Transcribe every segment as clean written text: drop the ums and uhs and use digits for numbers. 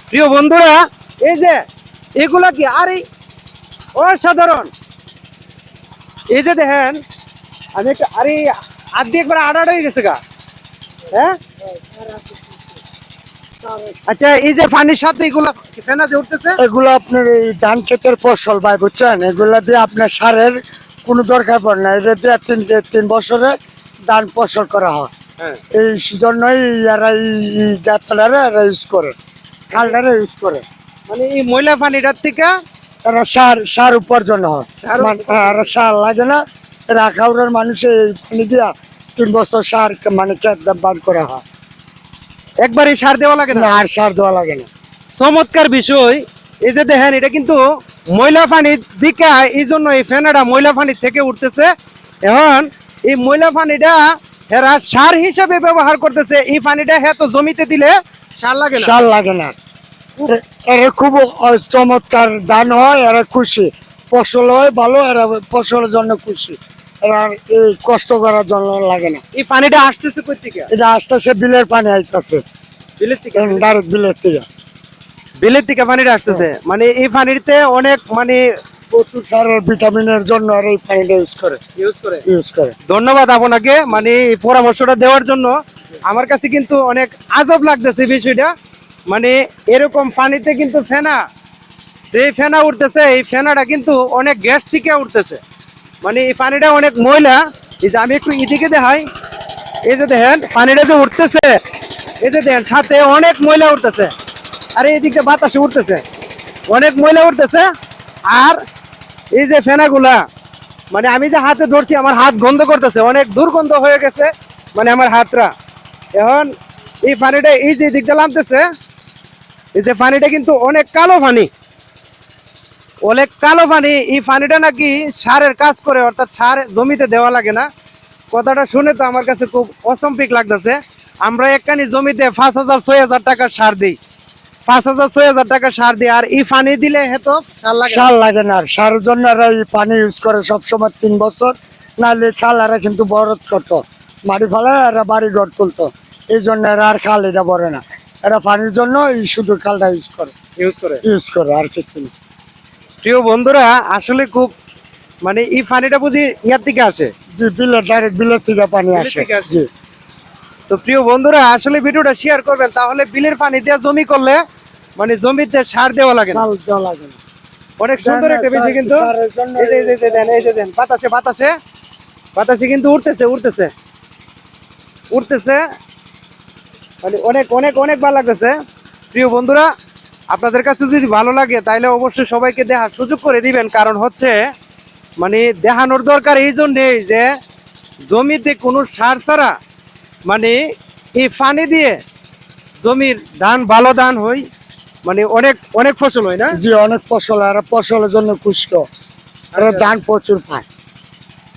প্রিয় বন্ধুরা, এই যে এগুলা কি আরে অসাধারণ। এই যে দেখেন, আমি একটা আরে আধ একবার আড়াআড় হয়ে গেছে গা। হ্যাঁ, আচ্ছা, এই যে পানির সাথে এগুলা ফেনা যে উঠতেছে, এগুলো আপনার এই ধান ক্ষেতের ফসল ভাই, বুঝছেন? এগুলা দিয়ে আপনার সারের কোনো দরকার পড়ে না। এটা দিয়ে তিন বছরে ধান ফসল করা হয়। হ্যাঁ, এই জন্যই এরা এই গাছটারা এরা ইউজ করে, খালটারা ইউজ করে। মানে এই ময়লা পানিটার থেকে এরা সার উপার্জন হয়, সার এরা সার লাগে না। এরা খাওয়ার মানুষের এই পানি দিয়া 3 বছর সার মানে খেত বার করা হয়। একবারই সার দেওয়া লাগে না। না, আর সার দেওয়া লাগে না। চমৎকার বিষয়। এই যে দেখেন, এটা কিন্তু ময়লা পানি দিকে, এই জন্য এই ফেনাটা ময়লা পানি থেকে উঠতেছে। এখন এই ময়লা পানিটা এরা সার হিসেবে ব্যবহার করতেছে। এই পানিটা হ্যাঁ তো জমিতে দিলে সার লাগে না। সার লাগে না। এরা খুব চমৎকার ধান হয়, এরা খুশি। ফসল হয় ভালো, এরা ফসলের জন্য খুশি। এরা এই কষ্ট করার জন্য লাগে না। এই পানিটা আসতেছে কই থেকে? এটা আস্তে আস্তে বিলের পানি আইতেছে, বিলের থেকে? ডাইরেক্ট বিলের থেকে। বিলের থেকে পানিটা আসতেছে, মানে এই পানিতে অনেক মানে প্রচুর সারের ভিটামিনের জন্য আর এই পানিটা ইউজ করে। ধন্যবাদ আপনাকে, মানে এই পরামর্শটা দেওয়ার জন্য। আমার কাছে কিন্তু অনেক আজব লাগতেছে বিষয়টা। মানে এরকম পানিতে কিন্তু ফেনা, যে ফেনা উঠতেছে, এই ফেনাটা কিন্তু অনেক গ্যাস থেকে উঠতেছে। মানে এই পানিটা অনেক ময়লা। এই যে আমি একটু এদিকে দেখাই, এই যে দেখেন পানিটা যে উঠতেছে, এই যে দেখেন সাথে অনেক ময়লা উঠতেছে। আর এইদিকে বাতাসে উঠতেছে, অনেক ময়লা উঠতেছে। আর এই যে ফেনাগুলা, মানে আমি যে হাতে ধরছি, আমার হাত গন্ধ করতেছে, অনেক দুর্গন্ধ হয়ে গেছে মানে আমার হাতটা। এখন এই পানিটা এই যে দিকটা নামতেছে, এই যে পানিটা কিন্তু অনেক কালো পানি, অনেক কালো পানি। এই পানিটা নাকি সারের কাজ করে, অর্থাৎ সার জমিতে দেওয়া লাগে না। কথাটা শুনে তো আমার কাছে খুব অসম্পিক লাগতেছে। আমরা একখানি জমিতে 5,000-6,000 টাকা সার দিই, 5,000-6,000 টাকা সার দিই, আর এই পানি দিলে হেতো সার লাগে না। সারের জন্য এরা এই পানি ইউজ করে সবসময় 3 বছর। নাহলে খাল এরা কিন্তু বরদ করতো, মাটি ফেলায় এরা বাড়ি ঘর তুলতো। এই জন্য এরা আর খাল এটা ভরে না। এরা পানির জন্য এই শুধু খালটা ইউজ করে আর কিছু না। প্রিয় বন্ধুরা, আসলে খুব মানে এই পানিটা বুঝি ইয়ার থেকে আসে। জি, ডাইরেক্ট বিলের থেকে পানি আসে। থেকে আসে। জি। তো প্রিয় বন্ধুরা, আসলে ভিডিওটা শেয়ার করবেন, তাহলে বিলের পানি দিয়ে জমি করলে মানে জমিতে সার দেওয়া লাগে না। সার দেওয়া লাগে না। অনেক সুন্দর একটা বিষয় কিন্তু। সারের জন্য এই যে দেন বাতাসে বাতাসে বাতাসে কিন্তু উঠতেছে, মানে অনেক অনেক অনেক ভালো লাগতেছে। প্রিয় বন্ধুরা, আপনাদের কাছে যদি ভালো লাগে তাহলে অবশ্যই সবাইকে দেখার সুযোগ করে দিবেন। কারণ হচ্ছে মানে দেখানোর দরকার এই জন্যেই যে জমিতে কোনো সার ছাড়া মানে এই পানি দিয়ে জমির ধান ভালো ধান হয়, মানে অনেক অনেক ফসল হয় না। জি, অনেক ফসল। আর ফসলের জন্য পুষ্ট, আর ধান প্রচুর পায়।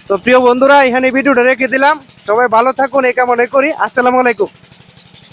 তো প্রিয় বন্ধুরা, এখানে ভিডিওটা রেখে দিলাম। সবাই ভালো থাকুন এই কামনা করি। আসসালামু আলাইকুম।